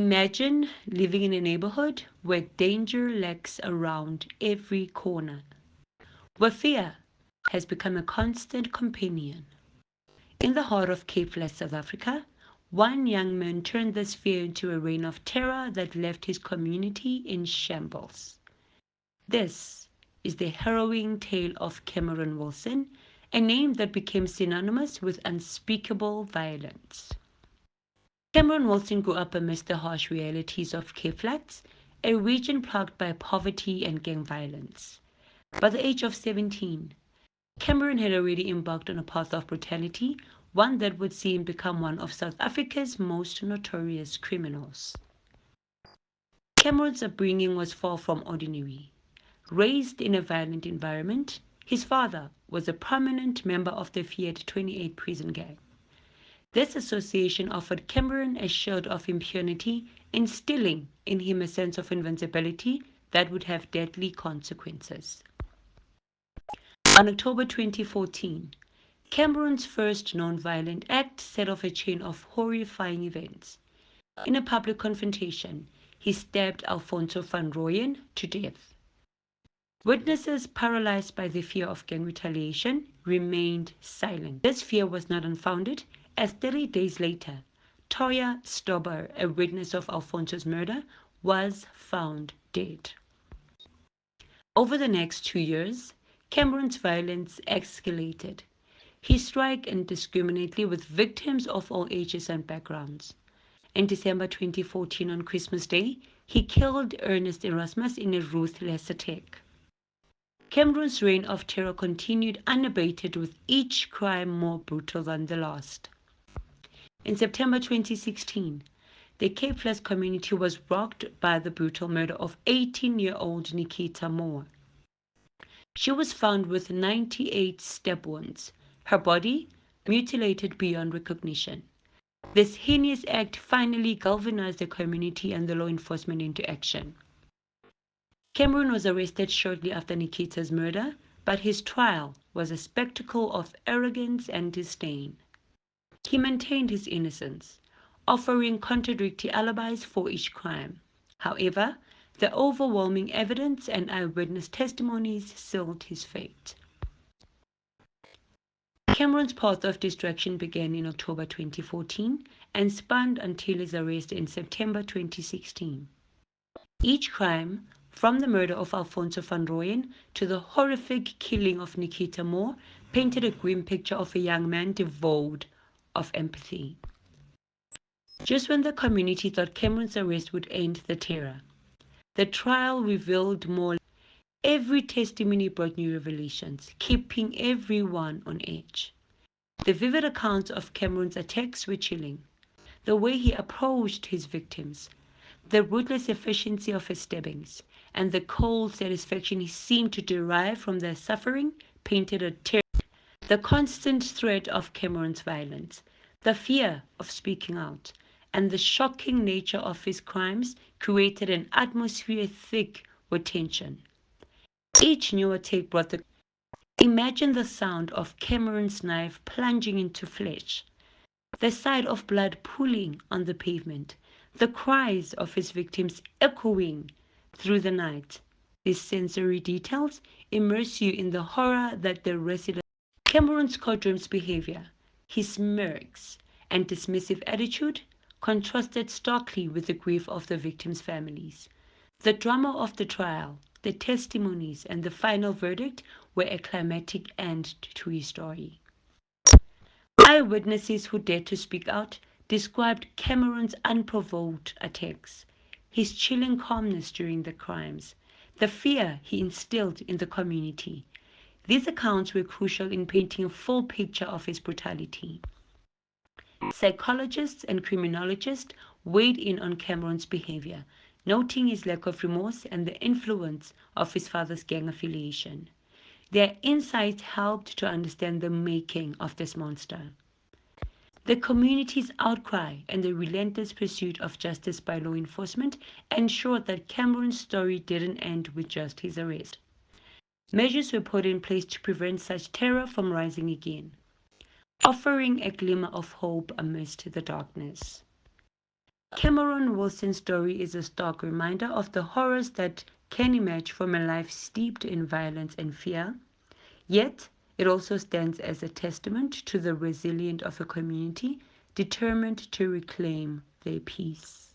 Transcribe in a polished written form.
Imagine living in a neighborhood where danger lurks around every corner, where fear has become a constant companion. In the heart of Cape Flats, South Africa, one young man turned this fear into a reign of terror that left his community in shambles. This is the harrowing tale of Cameron Wilson, a name that became synonymous with unspeakable violence. Cameron Wilson grew up amidst the harsh realities of Cape Flats, a region plagued by poverty and gang violence. By the age of 17, Cameron had already embarked on a path of brutality, one that would see him become one of South Africa's most notorious criminals. Cameron's upbringing was far from ordinary. Raised in a violent environment, his father was a prominent member of the Fiat 28 prison gang. This association offered Cameron a shield of impunity, instilling in him a sense of invincibility that would have deadly consequences. On October 2014, Cameron's first non-violent act set off a chain of horrifying events. In a public confrontation, he stabbed Alfonso van Rooyen to death. Witnesses, paralyzed by the fear of gang retaliation, remained silent. This fear was not unfounded, as 30 days later, Toya Stobber, a witness of Alfonso's murder, was found dead. Over the next 2 years, Cameron's violence escalated. He struck indiscriminately with victims of all ages and backgrounds. In December 2014, on Christmas Day, he killed Ernest Erasmus in a ruthless attack. Cameron's reign of terror continued unabated, with each crime more brutal than the last. In September 2016, the Cape Flats community was rocked by the brutal murder of 18-year-old Nikita Moore. She was found with 98 stab wounds, her body mutilated beyond recognition. This heinous act finally galvanized the community and the law enforcement into action. Cameron was arrested shortly after Nikita's murder, but his trial was a spectacle of arrogance and disdain. He maintained his innocence, offering contradictory alibis for each crime. However, the overwhelming evidence and eyewitness testimonies sealed his fate. Cameron's path of destruction began in October 2014 and spanned until his arrest in September 2016. Each crime, from the murder of Alfonso van Rooyen to the horrific killing of Nikita Moore, painted a grim picture of a young man devoid of empathy. Just when the community thought Cameron's arrest would end the terror, the trial revealed more. Every testimony brought new revelations, keeping everyone on edge. The vivid accounts of Cameron's attacks were chilling. The way he approached his victims, the ruthless efficiency of his stabbings, and the cold satisfaction he seemed to derive from their suffering painted a terror. The constant threat of Cameron's violence, the fear of speaking out, and the shocking nature of his crimes created an atmosphere thick with tension. Each new attack brought the. Imagine the sound of Cameron's knife plunging into flesh, the sight of blood pooling on the pavement, the cries of his victims echoing through the night. These sensory details immerse you in the horror that the resident. Cameron's courtroom's behavior, his smirks, and dismissive attitude contrasted starkly with the grief of the victims' families. The drama of the trial, the testimonies, and the final verdict were a climactic end to his story. Eyewitnesses who dared to speak out described Cameron's unprovoked attacks, his chilling calmness during the crimes, the fear he instilled in the community. These accounts were crucial in painting a full picture of his brutality. Psychologists and criminologists weighed in on Cameron's behavior, noting his lack of remorse and the influence of his father's gang affiliation. Their insights helped to understand the making of this monster. The community's outcry and the relentless pursuit of justice by law enforcement ensured that Cameron's story didn't end with just his arrest. Measures were put in place to prevent such terror from rising again, offering a glimmer of hope amidst the darkness. Cameron Wilson's story is a stark reminder of the horrors that can emerge from a life steeped in violence and fear. Yet, it also stands as a testament to the resilience of a community determined to reclaim their peace.